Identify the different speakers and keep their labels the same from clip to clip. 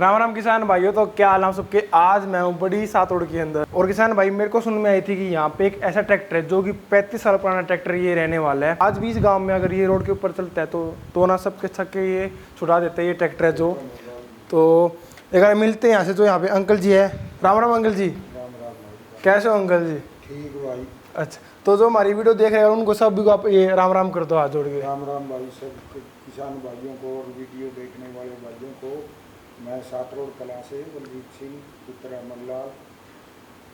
Speaker 1: राम राम किसान भाइयों, तो क्या हाल है आप सबके। आज मैं हूँ बड़ी सातोड़ के अंदर। और किसान भाई, मेरे को सुन में आई थी कि यहाँ पे एक ऐसा ट्रैक्टर है जो कि 35 साल पुराना ट्रैक्टर ये रहने वाला है। आज भी इस गांव में अगर ये रोड के ऊपर चलता है तो ना सबके छक्के ये छुड़ा देते हैं ये ट्रैक्टर है जो। तो एक बार मिलते हैं यहाँ से, जो यहाँ पे अंकल जी है। राम राम अंकल जी।
Speaker 2: राम राम भाई।
Speaker 1: कैसे हो अंकल जी?
Speaker 2: ठीक भाई।
Speaker 1: अच्छा, तो जो हमारी वीडियो देख रहे हैं उनको सब को आप ये राम राम कर दो हाथ जोड़ के।
Speaker 2: राम राम भाई, सब किसान भाइयों को और वीडियो देखने वाले भाइयों को। मैं सातरोड कला से बलजीत सिंह पुत्र अमरलाल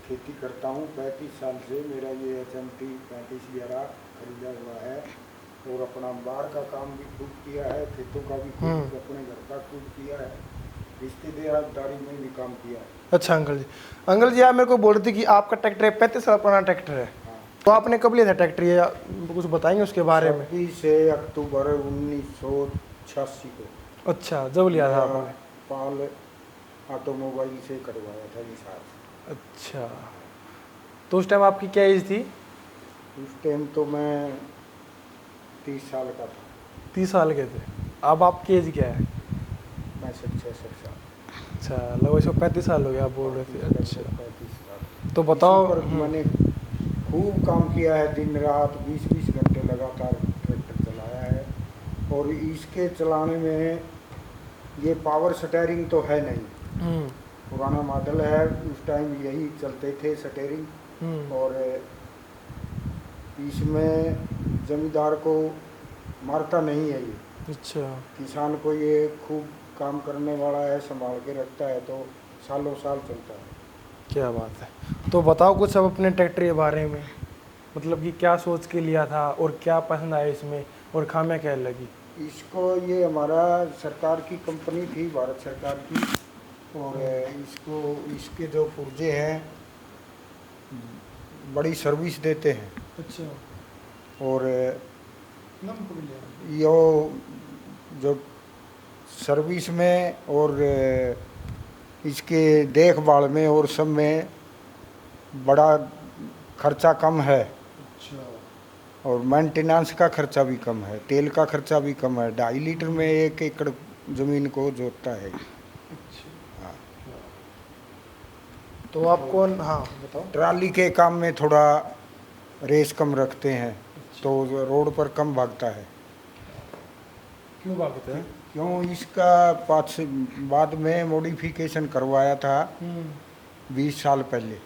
Speaker 2: खेती करता हूँ 35 साल से। मेरा ये HMT 3511 खरीदा हुआ है और अपना बाहर का काम भी खूब किया है, खेतों का भी खूब, अपने घर का खूब किया है, रिश्तेदारी में भी काम किया है।
Speaker 1: अच्छा अंकल जी, आप मेरे को बोल रहे थे कि आपका ट्रैक्टर है 35 साल पुराना ट्रैक्टर है।
Speaker 2: हाँ।
Speaker 1: तो आपने कब लिया था ट्रैक्टर, ये कुछ बताएंगे उसके बारे में?
Speaker 2: 26 अक्टूबर 1986 को।
Speaker 1: अच्छा, जब लिया था आपने?
Speaker 2: पाल ऑटोमोबाइल से करवाया था हिसाब।
Speaker 1: अच्छा, तो उस टाइम आपकी क्या एज थी?
Speaker 2: उस टाइम तो मैं 30 साल का था।
Speaker 1: 30 साल के थे। अब आपकी एज क्या है?
Speaker 2: 65-66 साल।
Speaker 1: अच्छा, लगभग इसको 35 साल हो गया आप बोल रहे थे। अच्छा,
Speaker 2: 35 साल।
Speaker 1: तो बताओ।
Speaker 2: इसी पर मैंने खूब काम किया है, दिन रात 20-20 घंटे लगातार ट्रैक्टर चलाया है। और इसके चलाने में ये पावर स्टेयरिंग तो है नहीं, पुराना मॉडल है। उस टाइम यही चलते थे स्टेयरिंग। और इसमें जमींदार को मारता नहीं है ये।
Speaker 1: अच्छा,
Speaker 2: किसान को ये खूब काम करने वाला है, संभाल के रखता है तो सालों साल चलता है।
Speaker 1: क्या बात है। तो बताओ कुछ अब अपने ट्रैक्टर के बारे में, मतलब कि क्या सोच के लिया था और क्या पसंद आया इसमें और खामियां क्या लगी?
Speaker 2: इसको ये हमारा सरकार की कंपनी थी, भारत सरकार की। और इसके जो पुर्जे हैं बड़ी सर्विस देते हैं।
Speaker 1: अच्छा,
Speaker 2: और यो जो सर्विस में और इसके देखभाल में और सब में बड़ा खर्चा कम है।
Speaker 1: अच्छा,
Speaker 2: और मेंटेनेंस का खर्चा भी कम है, तेल का खर्चा भी कम है। 2.5 लीटर में 1 एकड़ ज़मीन को जोतता है। हाँ।
Speaker 1: तो आपको हाँ बताओ।
Speaker 2: ट्राली के काम में थोड़ा रेस कम रखते हैं तो रोड पर कम भागता है।
Speaker 1: क्यों भागते हैं?
Speaker 2: क्यों, इसका बाद में मॉडिफिकेशन करवाया था 20 साल पहले।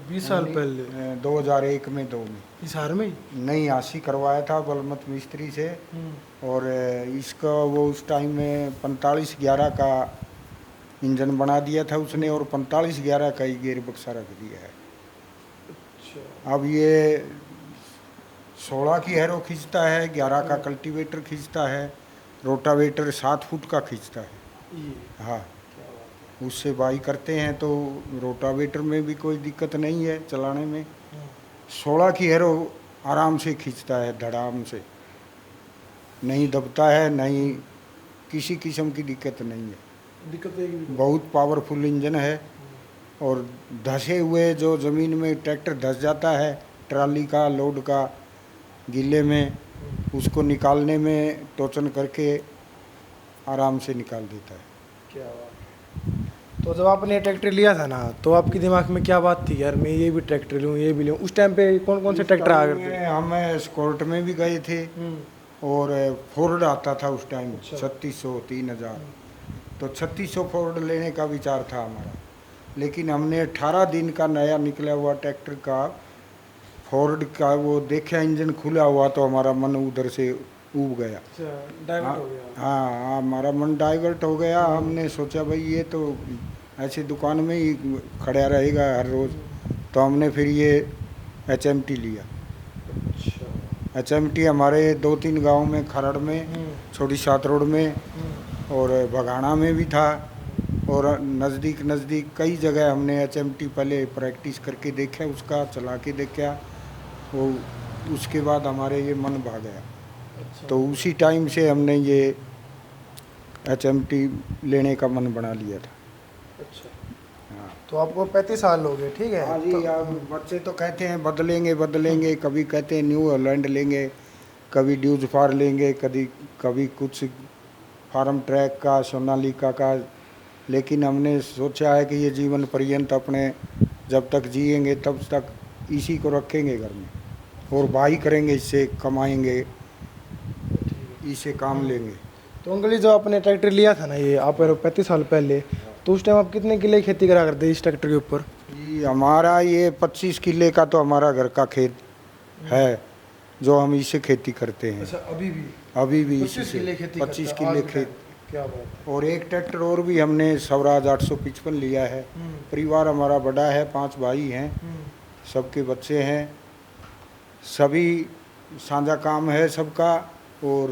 Speaker 1: 20 साल पहले?
Speaker 2: 2001 में 2 में
Speaker 1: हिसार में ही?
Speaker 2: नई आसी करवाया था बलमत मिस्त्री से। और इसका वो उस टाइम में 4511 का इंजन बना दिया था उसने और 4511 का ही गियर बक्सा रख दिया है।
Speaker 1: अच्छा,
Speaker 2: अब ये 16 की हैरो खींचता है, 11 का कल्टीवेटर खींचता है, रोटावेटर 7 फुट का खींचता है।
Speaker 1: ये
Speaker 2: हाँ,
Speaker 1: क्या बात है।
Speaker 2: उससे बाई करते हैं तो रोटावेटर में भी कोई दिक्कत नहीं है चलाने में। 16 की हैरो आराम से खींचता है, धड़ाम से, नहीं दबता है, नहीं किसी किस्म की दिक्कत नहीं है।
Speaker 1: दिक्कत एक भी
Speaker 2: बहुत पावरफुल इंजन है। और धंसे हुए जो ज़मीन में ट्रैक्टर धंस जाता है, ट्राली का लोड का गिले में, उसको निकालने में टोचन करके आराम से निकाल देता है।
Speaker 1: क्या बात है। तो जब आपने ट्रैक्टर लिया था ना, तो आपके दिमाग में क्या बात थी, यार मैं ये भी ट्रैक्टर लूँ ये भी लूँ? उस टाइम पे कौन कौन से ट्रैक्टर आ गए थे?
Speaker 2: हम स्कॉट में भी गए थे और फोर्ड आता था उस टाइम।
Speaker 1: अच्छा।
Speaker 2: 3600 3000, तो 3600 फोर्ड लेने का विचार था हमारा। लेकिन हमने 18 दिन का नया निकला हुआ ट्रैक्टर का फोर्ड का वो देखा, इंजन खुला हुआ, तो हमारा मन उधर से ऊब गया।
Speaker 1: अच्छा, डाइवर्ट हो गया।
Speaker 2: हाँ, हमारा मन डाइवर्ट हो गया। हमने सोचा भाई ये तो ऐसे दुकान में ही खड़ा रहेगा हर रोज़। तो हमने फिर ये HMT लिया।
Speaker 1: अच्छा,
Speaker 2: HMT हमारे 2-3 गांव में, खरड़ में, छोटी सातरोड में और बघाना में भी था। और नज़दीक कई जगह हमने HMT पहले प्रैक्टिस करके देखा, उसका चला के देखा। वो उसके बाद हमारे ये मन भाग गया।
Speaker 1: अच्छा,
Speaker 2: तो उसी टाइम से हमने ये HMT लेने का मन बना लिया था।
Speaker 1: अच्छा।
Speaker 2: हाँ।
Speaker 1: तो आपको 35 साल हो गए, ठीक है?
Speaker 2: हाँ जी। अब बच्चे तो कहते हैं बदलेंगे, कभी कहते हैं न्यू हॉलैंड लेंगे, कभी ड्यूज लेंगे, कभी कुछ फार्म ट्रैक का, सोनालिका का लेकिन हमने सोचा है कि ये जीवन पर्यंत अपने जब तक जिएंगे तब तक इसी को रखेंगे घर में और भाई करेंगे, इससे कमाएंगे, इसे काम लेंगे।
Speaker 1: तो अंकल जी, जो आपने ट्रैक्टर लिया था ना ये आप 35 साल पहले, तो उस टाइम आप कितने किले खेती करा करते इस ट्रैक्टर के ऊपर?
Speaker 2: ये हमारा ये 25 किले का तो हमारा घर का खेत है जो हम इसे खेती करते हैं।
Speaker 1: अच्छा,
Speaker 2: अभी भी
Speaker 1: 25 किले खेती
Speaker 2: 25
Speaker 1: करते हो
Speaker 2: किले
Speaker 1: आज के
Speaker 2: खेत।
Speaker 1: टाइम? क्या बात
Speaker 2: और एक ट्रैक्टर और भी हमने स्वराज 855 लिया है।
Speaker 1: है।
Speaker 2: परिवार हमारा बड़ा है, 5 भाई हैं, सबके बच्चे हैं, सभी साझा काम है सबका। और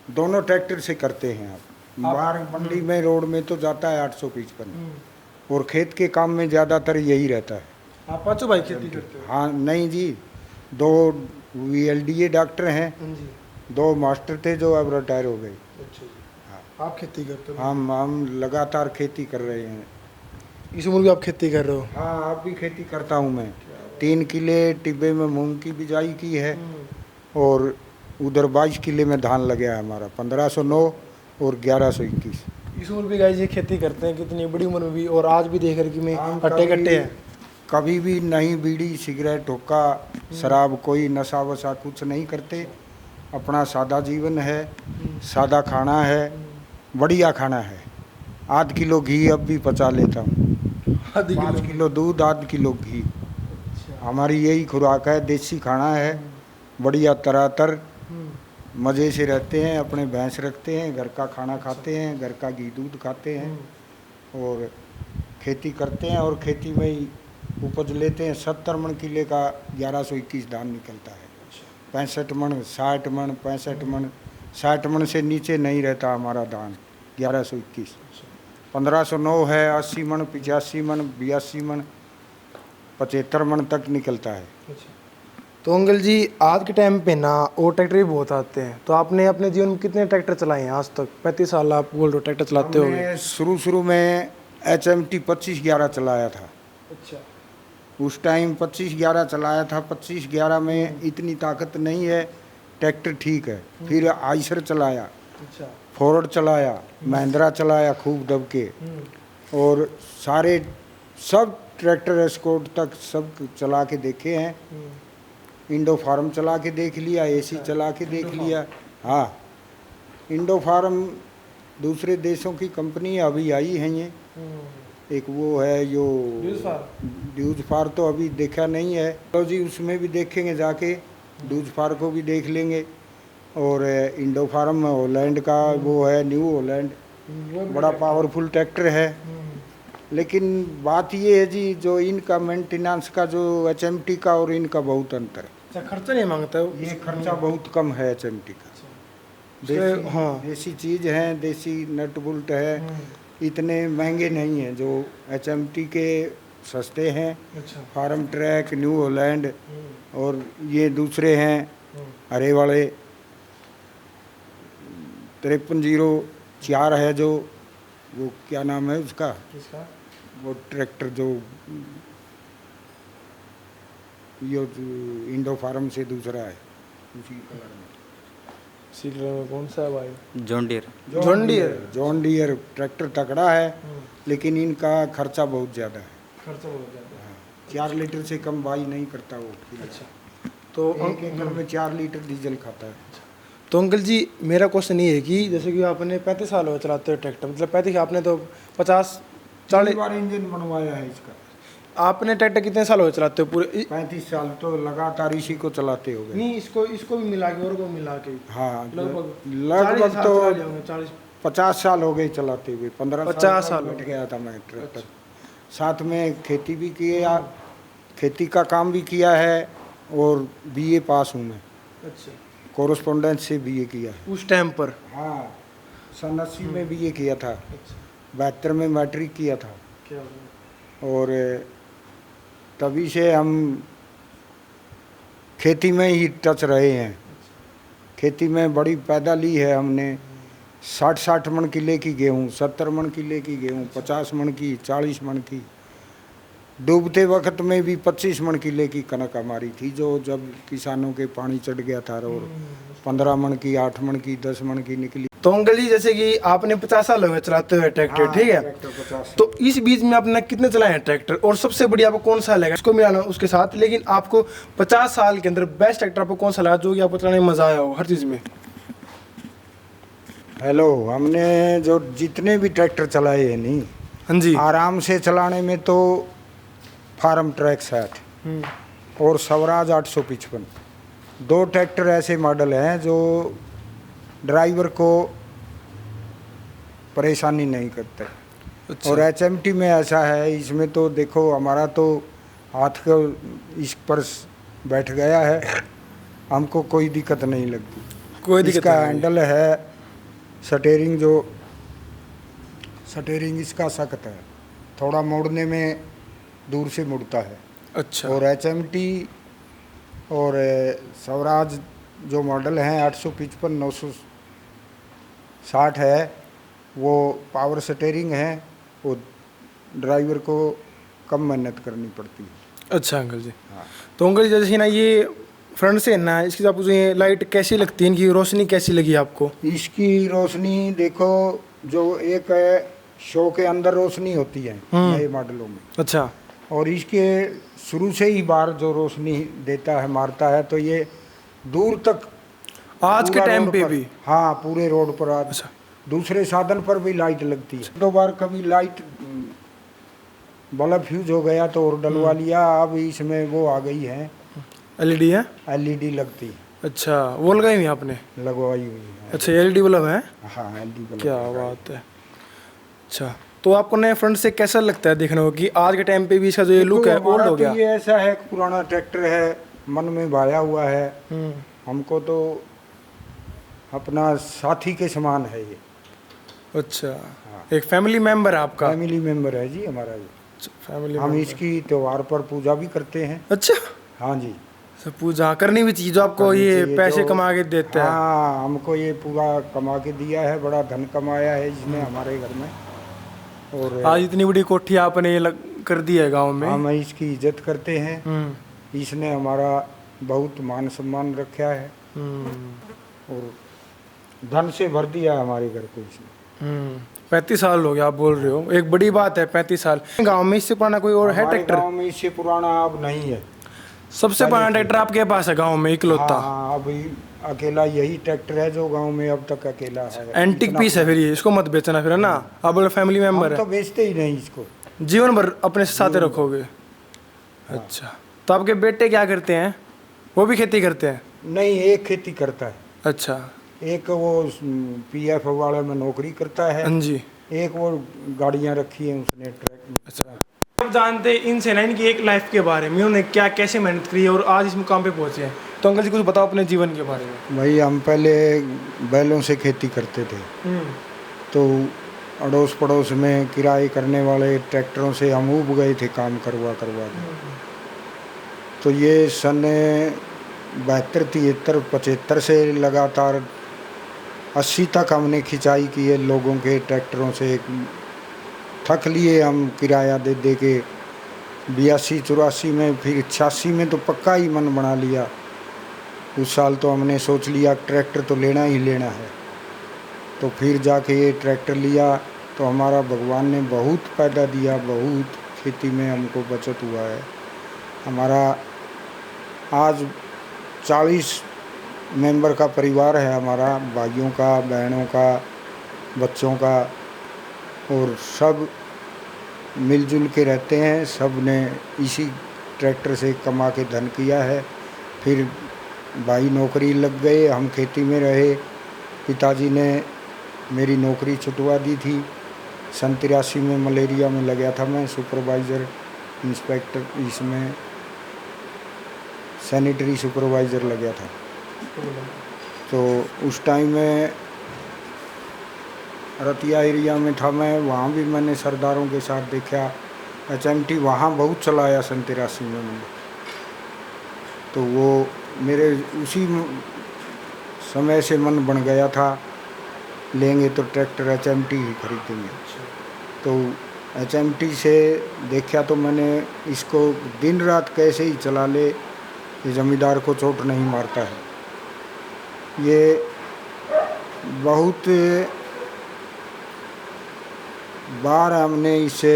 Speaker 2: दोनों ट्रैक्टर से करते हैं। आप बाहर मंडी में रोड में तो जाता है 855 और खेत के काम में ज़्यादातर यही रहता है।
Speaker 1: आप पांचों भाई खेती करते हो?
Speaker 2: हाँ नहीं जी, 2 VLDA डॉक्टर हैं,
Speaker 1: जी।
Speaker 2: 2 मास्टर थे जो अब रिटायर हो गए।
Speaker 1: अच्छा जी। आप खेती करते हो?
Speaker 2: हम लगातार खेती कर रहे हैं।
Speaker 1: इस उम्र भी आप खेती कर रहे हो?
Speaker 2: हाँ, अब भी खेती करता हूँ मैं। 3 किले टिब्बे में मूंग की बिजाई की है और उधर 22 किले में धान लगे है हमारा, 1509 और 1121।
Speaker 1: इस उम्र भी गाइस ये खेती करते हैं, कितनी बड़ी उम्र में भी, और आज भी देख रहे कि मैं
Speaker 2: हम
Speaker 1: हट्टे कट्टे हैं।
Speaker 2: कभी भी नहीं बीड़ी सिगरेट हुक्का शराब कोई नशा वशा कुछ नहीं करते। अपना सादा जीवन है, सादा खाना है, बढ़िया खाना है। आध किलो घी अब भी पचा लेता हूँ, 5 किलो दूध, आध किलो घी। हमारी यही खुराक है, देसी खाना है, बढ़िया तरातर, मज़े से रहते हैं, अपने भैंस रखते हैं, घर का खाना खाते हैं, घर का घी दूध खाते हैं और खेती करते हैं और खेती में ही उपज लेते हैं। 70 मन किले का 1121 धान निकलता है। 65 मन, 60 मन, 65 मन, 60 मन से नीचे नहीं रहता हमारा धान। 1121 1509 है, 80 मन, 85 मन, 82 मन, 75 मन तक निकलता है।
Speaker 1: तो अंकल जी, आज के टाइम पे ना और ट्रैक्टर भी बहुत आते हैं, तो आपने अपने जीवन में कितने ट्रैक्टर चलाए हैं आज तक? 35 साल आप बोल रहे हो ट्रैक्टर चलाते हो?
Speaker 2: हमने शुरू में HMT 2511 चलाया था।
Speaker 1: अच्छा।
Speaker 2: उस टाइम 2511 चलाया था। 2511 में इतनी ताकत नहीं है, ट्रैक्टर ठीक है। फिर आइसर चलाया,
Speaker 1: अच्छा।
Speaker 2: फॉर्ड चलाया, महिंद्रा चलाया खूब दब के, और सारे सब ट्रैक्टर एस्कॉर्ट तक सब चला के देखे हैं। इंडो फार्म चला के देख लिया, AC चला के देख लिया। हाँ, इंडो फार्म दूसरे देशों की कंपनी अभी आई हैं ये। एक वो है जो ड्यूज फार तो अभी देखा नहीं है, तो जी उसमें भी देखेंगे जाके, ड्यूज फार को भी देख लेंगे। और इंडो फार्म हॉलैंड का वो है, न्यू हॉलैंड, बड़ा पावरफुल ट्रैक्टर है। लेकिन बात ये है जी, जो इनका मेंटेनेंस का जो HMT का और इनका बहुत अंतर है।
Speaker 1: अच्छा, खर्चा नहीं मांगता है?
Speaker 2: ये खर्चा बहुत कम है HMT का। देसी,
Speaker 1: हाँ,
Speaker 2: देसी चीज़ है, देसी नट बोल्ट है, इतने महंगे नहीं हैं जो HMT के सस्ते हैं।
Speaker 1: अच्छा।
Speaker 2: फार्म ट्रैक, न्यू हॉलैंड और ये दूसरे हैं हरे वाले 5304 है जो, वो क्या नाम है उसका,
Speaker 1: किसका?
Speaker 2: वो ट्रैक्टर जो ये इंडो फार्म से दूसरा है उसी कलर में।
Speaker 1: सीख रहे में कौन सा है भाई?
Speaker 3: John Deere.
Speaker 2: John Deere tractor तकड़ा है, लेकिन इनका खर्चा बहुत ज़्यादा है।
Speaker 1: खर्चा बहुत ज़्यादा है।
Speaker 2: 4 लीटर से कम बाई नहीं करता वो।
Speaker 1: अच्छा। तो
Speaker 2: एक एकड़ में 4 लीटर डीजल खाता है।
Speaker 1: तो अंकल जी, मेरा क्वेश्चन ये है कि जैसे कि आपने 35 साल हो चलाते हो ट्रैक्टर, मतलब 35, आपने तो 50-40
Speaker 2: बार इंजन बनवाया है इसका।
Speaker 1: आपने ट्रैक्टर कितने साल हो चलाते हो पूरे?
Speaker 2: 35 साल तो लगातार इसी को चलाते हो गए।
Speaker 1: नहीं, इसको भी मिला के और को मिला के
Speaker 2: हाँ,
Speaker 1: लगभग
Speaker 2: तो
Speaker 1: 40
Speaker 2: 50 साल हो गए चलाते हुए। 15
Speaker 1: 50 साल
Speaker 2: बैठ गया था मैं ट्रैक्टर। साथ में खेती भी किया, खेती का काम भी किया है और BA पास हूँ मैं।
Speaker 1: अच्छा।
Speaker 2: कोरस्पोंडेंस से BA किया है।
Speaker 1: उस टाइम पर?
Speaker 2: हाँ, सन 80 में BA किया था।
Speaker 1: अच्छा।
Speaker 2: 72 में मैट्रिक किया था।
Speaker 1: क्या?
Speaker 2: और तभी से हम खेती में ही टच रहे हैं। खेती में बड़ी पैदाली है हमने। 60 मन किले की गेहूँ, 70 मन किले की गेहूँ, 50 मन की, 40 मन की। डूबते वक्त में भी 25 मन किले की कनक हमारी थी, जो जब किसानों के पानी चढ़ गया था, और 15 मन की, 8 मन की, 10 मन की निकली।
Speaker 1: तो अंकल जी जैसे कि आपने 50 साल हो गए चलाते हुए ट्रैक्टर, ठीक है,
Speaker 2: ट्रैक्टर 50।
Speaker 1: तो इस बीच में आपने कितने चलाए हैं ट्रैक्टर, और सबसे बढ़िया आपको कौन सा लगा इसको मिलाना उसके साथ, लेकिन आपको 50 साल के अंदर बेस्ट ट्रैक्टर आपको कौन सा लगा जो कि आपको चलाने में मजा आया हो हर चीज में?
Speaker 2: हेलो, हमने जो जितने भी ट्रैक्टर चलाए हैं नहीं,
Speaker 1: हाँ जी।
Speaker 2: आराम से चलाने में तो फार्म ट्रैक 60 और स्वराज 855, 2 ट्रैक्टर ऐसे मॉडल हैं जो ड्राइवर को परेशानी नहीं करते।
Speaker 1: अच्छा।
Speaker 2: और HMT में ऐसा है, इसमें तो देखो हमारा तो हाथ को इस पर बैठ गया है, हमको कोई दिक्कत नहीं लगती।
Speaker 1: कोई दिक्कत
Speaker 2: इसका
Speaker 1: नहीं।
Speaker 2: हैंडल है, स्टेयरिंग इसका सख्त है, थोड़ा मोड़ने में दूर से मुड़ता है।
Speaker 1: अच्छा।
Speaker 2: और HMT और स्वराज जो मॉडल हैं 855 960 है, वो पावर स्टेयरिंग है, वो ड्राइवर को कम मेहनत करनी पड़ती है।
Speaker 1: अच्छा अंकल जी।
Speaker 2: हाँ।
Speaker 1: तो अंकल जी जैसे ना ये फ्रंट से है ना, इसकी आपको ये लाइट कैसी लगती है, इनकी रोशनी कैसी लगी आपको?
Speaker 2: इसकी रोशनी देखो, जो एक है शो के अंदर रोशनी होती है नए मॉडलों में,
Speaker 1: अच्छा।
Speaker 2: और इसके शुरू से ही बाहर जो रोशनी देता है, मारता है, तो ये दूर तक
Speaker 1: आज के
Speaker 2: पूरा
Speaker 1: टाइम
Speaker 2: रोड
Speaker 1: पे
Speaker 2: पर-
Speaker 1: भी?
Speaker 2: हाँ, पूरे रोड पर आज
Speaker 1: अच्छा।
Speaker 2: दूसरे साधन पर भी लाइट लगती है। 2 बार कभी लाइट बल्ब फ्यूज हो गया तो और डलवा लिया, अब इसमें वो आ गई है,
Speaker 1: एलईडी है?
Speaker 2: LED लगती,
Speaker 1: अच्छा, वो लगाई हुई है आपने?
Speaker 2: लगवाई हुई है।
Speaker 1: अच्छा, एलईडी बल्ब है?
Speaker 2: हाँ, LED बल्ब
Speaker 1: क्या
Speaker 2: लगाई।
Speaker 1: बात है। अच्छा, तो आपको नए फ्रंट से कैसा लगता है देखने को कि आज के टाइम पे भी इसका जो ये लुक है
Speaker 2: देखो,
Speaker 1: ओल्ड
Speaker 2: हमारा
Speaker 1: हो
Speaker 2: तो
Speaker 1: गया?
Speaker 2: ये ऐसा है कि पुराना ट्रैक्टर है, मन में भाया हुआ है, हमको तो अपना साथी के समान है ये।
Speaker 1: अच्छा, एक फैमिली मेंबर है आपका?
Speaker 2: फैमिली मेंबर है जी हमारा ये।
Speaker 1: फैमिली
Speaker 2: हम
Speaker 1: मेंबर।
Speaker 2: इसकी त्योहार पर पूजा भी करते हैं।
Speaker 1: अच्छा,
Speaker 2: हाँ जी,
Speaker 1: सब पूजा करनी भी चाहिए जो आपको
Speaker 2: करनी
Speaker 1: ये
Speaker 2: चाहिए,
Speaker 1: पैसे
Speaker 2: जो-
Speaker 1: कमा के देता है।
Speaker 2: हाँ, हमको ये पूरा कमा के दिया है, बड़ा धन कमाया है इसने हमारे घर में। और
Speaker 1: आज इतनी बड़ी कोठी आपने ये कर दी है गांव में।
Speaker 2: हम इसकी इज्जत करते हैं।
Speaker 1: हम्म।
Speaker 2: इसने हमारा बहुत मान सम्मान रखा है और धन से भर दिया हमारे घर को इसने।
Speaker 1: 35 साल हो गया आप बोल रहे हो, एक बड़ी बात है 35 साल। गांव में इससे पुराना कोई और है
Speaker 2: हमारे
Speaker 1: ट्रैक्टर?
Speaker 2: गांव में इससे पुराना अब नहीं है।
Speaker 1: सबसे पुराना ट्रैक्टर आपके पास है गांव में इकलौता?
Speaker 2: हाँ, अभी अकेला यही ट्रैक्टर है जो गांव में अब तक अकेला है।
Speaker 1: एंटिक
Speaker 2: इतना
Speaker 1: पीस है फिर ये, इसको मत बेचना फिर, है ना? आप बोले फैमिली मेंबर
Speaker 2: हम
Speaker 1: है,
Speaker 2: तो बेचते ही नहीं इसको।
Speaker 1: जीवन भर अपने साथ रखोगे। अच्छा, तो आपके बेटे क्या करते हैं? वो भी खेती करते हैं?
Speaker 2: नहीं, एक खेती करता है,
Speaker 1: अच्छा।
Speaker 2: एक वो PF वाले में नौकरी करता है,
Speaker 1: हाँ जी।
Speaker 2: एक वो गाड़ियां रखी हैं उसने ट्रैक।
Speaker 1: अच्छा, आप जानते हैं इनसे ना इनकी एक लाइफ के बारे में, उन्होंने क्या कैसे मेहनत करी है और आज इस मुकाम पे पहुंचे हैं, तो अंकल जी कुछ बताओ अपने जीवन के बारे में।
Speaker 2: भाई, हम पहले बैलों से खेती करते थे, तो अड़ोस पड़ोस में किराए करने वाले ट्रैक्टरों से हम ऊब गए थे काम करवा करवा के। तो ये सन 72, 73, 75 से लगातार 80 तक हमने खिंचाई की है लोगों के ट्रैक्टरों से। थक लिए हम किराया दे दे के। 82, 84 में, फिर 86 में तो पक्का ही मन बना लिया। उस साल तो हमने सोच लिया ट्रैक्टर तो लेना ही लेना है। तो फिर जाके ये ट्रैक्टर लिया, तो हमारा भगवान ने बहुत पैदा दिया, बहुत खेती में हमको बचत हुआ है। हमारा आज 40 मेंबर का परिवार है हमारा, भाइयों का, बहनों का, बच्चों का, और सब मिलजुल के रहते हैं। सब ने इसी ट्रैक्टर से कमा के धन किया है। फिर भाई नौकरी लग गए, हम खेती में रहे। पिताजी ने मेरी नौकरी छुटवा दी थी। सन 83 में मलेरिया में लगा था मैं, सुपरवाइज़र इंस्पेक्टर, इसमें सैनिटरी सुपरवाइज़र लगा था। तो उस टाइम में रतिया एरिया में था मैं, वहाँ भी मैंने सरदारों के साथ देखा। HMT वहाँ बहुत चलाया सन 83 में मैंने। तो वो मेरे उसी समय से मन बन गया था, लेंगे तो ट्रैक्टर HMT ही खरीदेंगे। तो HMT से देखा तो मैंने इसको दिन रात कैसे ही चला ले, ये ज़मींदार को चोट नहीं मारता है। ये बहुत बार हमने इसे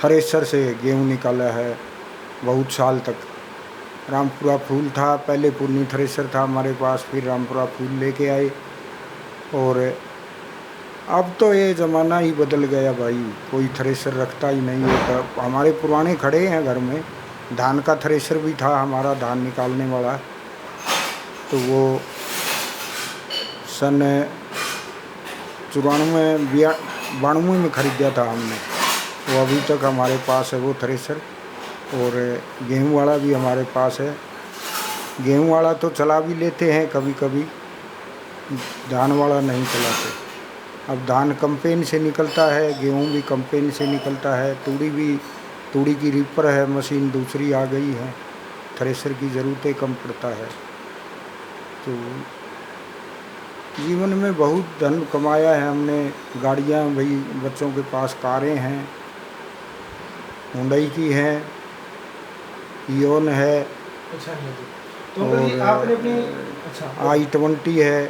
Speaker 2: थ्रेसर से गेहूँ निकाला है, बहुत साल तक। रामपुरा फूल था, पहले पुन्नी थ्रेसर था हमारे पास, फिर रामपुरा फूल लेके आए। और अब तो ये ज़माना ही बदल गया भाई, कोई थ्रेसर रखता ही नहीं है। तो हमारे पुराने खड़े हैं घर में, धान का थ्रेसर भी था हमारा, धान निकालने वाला। तो वो सन 94-92 में ख़रीदा था हमने, वो अभी तक हमारे पास है वो थ्रेसर। और गेहूं वाला भी हमारे पास है। गेहूं वाला तो चला भी लेते हैं कभी कभी, धान वाला नहीं चलाते। अब धान कंपेन से निकलता है, गेहूं भी कंपेन से निकलता है, तूड़ी की रीपर है, मशीन दूसरी आ गई है, थ्रेसर की ज़रूरतें कम पड़ता है। तो जीवन में बहुत धन कमाया है हमने। गाड़ियाँ भाई, बच्चों के पास कारें हैं, हुंडई की हैं, इयोन है,
Speaker 1: अच्छा अंकल जी, तो अंकल जी आपने अपनी अच्छा
Speaker 2: i20 है,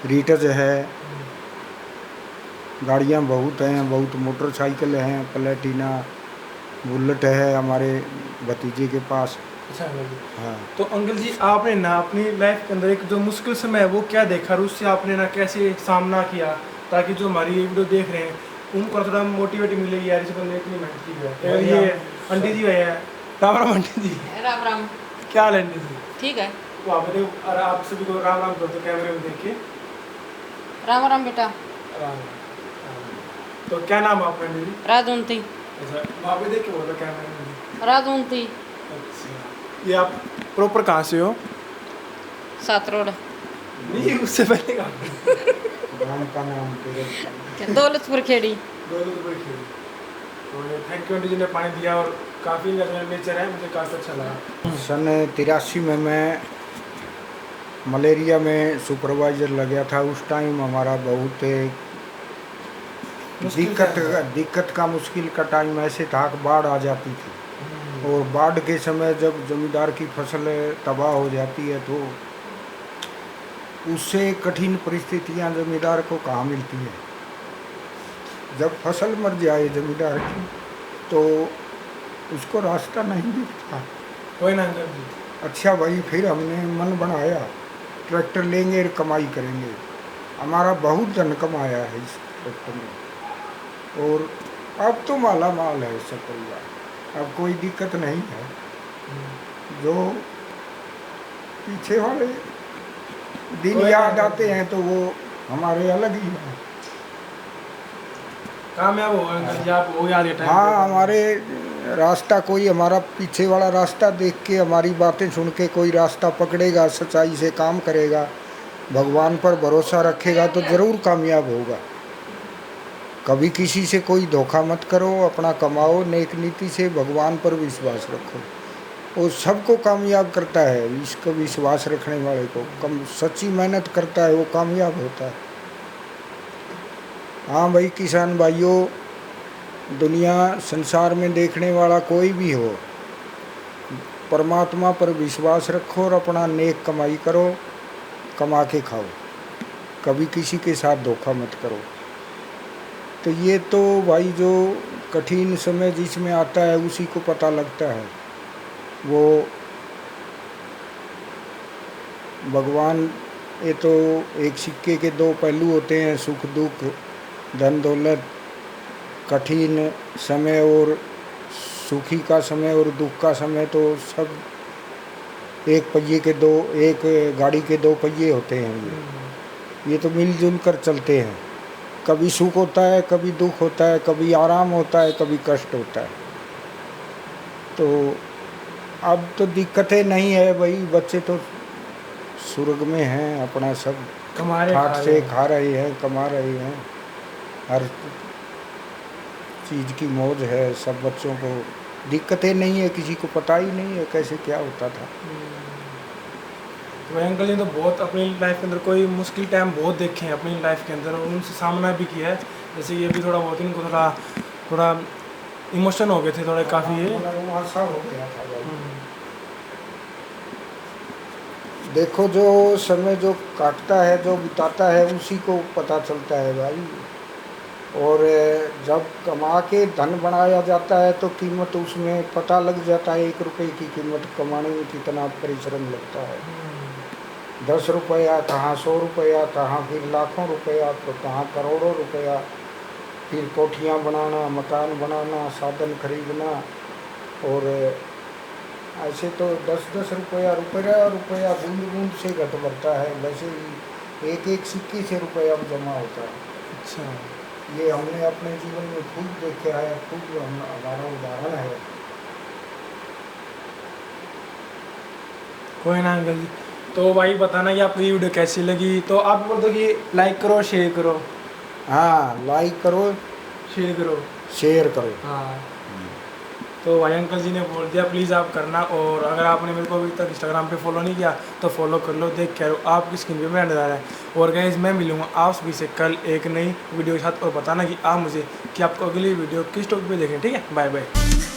Speaker 2: रीटज है, गाड़ियाँ बहुत हैं, बहुत मोटरसाइकिल हैं, प्लेटिना, बुलेट है हमारे भतीजे के पास।
Speaker 1: अच्छा अंकल जी।
Speaker 2: हाँ,
Speaker 1: तो अंकल जी आपने ना अपनी लाइफ के अंदर एक जो मुश्किल समय है वो क्या देखा और उससे आपने ना कैसे सामना किया, ताकि जो हमारी ये वीडियो देख रहे हैं उनको थोड़ा मोटिवेट मिलेगी यार, इस बंदे इतनी मेहनत की है। ये आंटी जी है, राम राम आंटी जी।
Speaker 3: राम राम।
Speaker 1: क्या हाल है आंटी जी?
Speaker 3: ठीक है।
Speaker 1: तो आप बताइए, और आप सभी को राम राम कर दो कैमरे में देख के।
Speaker 3: राम राम बेटा।
Speaker 1: राम राम। तो क्या नाम है आपका आंटी जी?
Speaker 3: राजवंती।
Speaker 1: अच्छा, वहाँ पे देख के बोलो कैमरे में।
Speaker 3: राजवंती।
Speaker 1: अच्छा, ये आप प्रॉपर कहाँ से हो?
Speaker 3: सात रोड।
Speaker 1: नहीं, उससे पहले कहाँ?
Speaker 2: गाँव का नाम तेरे
Speaker 3: दौलतपुर खेड़ी।
Speaker 1: दौलतपुर खेड़ी। तो थैंक यू आंटी जी ने पानी दिया, और काफ़ी नेचर है, मुझे काफ़ी अच्छा लगा।
Speaker 2: सन 83 में मैं मलेरिया में सुपरवाइज़र लगा था। उस टाइम हमारा बहुत दिक्कत का मुश्किल का टाइम ऐसे था कि बाढ़ आ जाती थी। और बाढ़ के समय जब जमींदार की फसल तबाह हो जाती है तो उससे कठिन परिस्थितियां जमींदार को कहाँ मिलती है। जब फसल मर जाए जमींदार की तो उसको रास्ता नहीं दिखता।
Speaker 1: कोई ना अंकल जी।
Speaker 2: अच्छा भाई, फिर हमने मन बनाया ट्रैक्टर लेंगे और कमाई करेंगे। हमारा बहुत धन कमाया है इस ट्रैक्टर में, और अब तो माला माल है सब परिवार, अब कोई दिक्कत नहीं है। जो पीछे वाले दिन याद आते हैं तो वो हमारे अलग ही हैं।
Speaker 1: कामयाब हो अंकल जी आप, वो याद है टाइम
Speaker 2: हाँ,
Speaker 1: पे?
Speaker 2: हमारे रास्ता कोई हमारा पीछे वाला रास्ता देख के, हमारी बातें सुन के कोई रास्ता पकड़ेगा, सच्चाई से काम करेगा, भगवान पर भरोसा रखेगा तो ज़रूर कामयाब होगा। कभी किसी से कोई धोखा मत करो, अपना कमाओ, नेक नीति से भगवान पर विश्वास रखो, वो सबको कामयाब करता है। इसको विश्वास रखने वाले को, सच्ची मेहनत करता है वो कामयाब होता है। हाँ भाई किसान भाइयों, दुनिया संसार में देखने वाला कोई भी हो, परमात्मा पर विश्वास रखो और अपना नेक कमाई करो, कमा के खाओ, कभी किसी के साथ धोखा मत करो। तो ये तो भाई जो कठिन समय जिसमें आता है उसी को पता लगता है। वो भगवान, ये तो एक सिक्के के दो पहलू होते हैं, सुख दुख, धन दौलत, कठिन समय और सुखी का समय और दुख का समय, तो सब एक पहिए के दो, एक गाड़ी के दो पहिए होते हैं। ये तो मिलजुल कर चलते हैं। कभी सुख होता है, कभी दुख होता है, कभी आराम होता है, कभी कष्ट होता है। तो अब तो दिक्कतें नहीं है भाई, बच्चे तो स्वर्ग में हैं, अपना सब ठाट से खा रहे हैं, कमा रहे हैं, हर चीज़ की मौज है, सब बच्चों को दिक्कतें नहीं है, किसी को पता ही नहीं है कैसे क्या होता था।
Speaker 1: तो अंकल ने तो बहुत अपनी लाइफ के अंदर कोई मुश्किल टाइम बहुत देखे हैं अपनी लाइफ के अंदर, और उनसे सामना भी किया है। जैसे ये भी थोड़ा बहुत इनको थोड़ा इमोशन हो गए थे थोड़े काफ़ी। ये
Speaker 2: हो गया था भाई। देखो जो समय जो काटता है, जो बिताता है, उसी को पता चलता है भाई। और जब कमा के धन बनाया जाता है तो कीमत उसमें पता लग जाता है। 1 रुपये की कीमत कमाने में कितना परिश्रम लगता है। 10 रुपया कहाँ 100 रुपया, कहाँ फिर लाखों रुपया, तो कहाँ करोड़ों रुपया, फिर कोठियाँ बनाना, मकान बनाना, साधन खरीदना। और ऐसे तो 10-10 रुपया रुपया रुपया बूंद बूंद से घट बढ़ता है। वैसे ही एक एक सिक्के से रुपया जमा होता है।
Speaker 1: अच्छा,
Speaker 2: ये हमने अपने जीवन में खूब देखा है, खूब हमारा उदाहरण है।
Speaker 1: कोई ना अंकल जी। तो भाई बताना कि आपको ये वीडियो कैसी लगी, तो आप बोल दो कि लाइक करो, शेयर करो।
Speaker 2: हाँ, लाइक करो,
Speaker 1: शेयर करो।
Speaker 2: शेयर करो।
Speaker 1: हाँ, तो भाई अंकल जी ने बोल दिया, प्लीज़ आप करना। और अगर आपने मेरे को अभी तक इंस्टाग्राम पे फॉलो नहीं किया तो फॉलो कर लो। देख कह रहे हो आपकी स्क्रीन पे मेरा नज़ारा है। और गाइस मैं मिलूंगा आप सभी से कल एक नई वीडियो के साथ। और बताना कि आप मुझे कि आपको अगली वीडियो किस टॉपिक पे देखें। ठीक है, बाय बाय।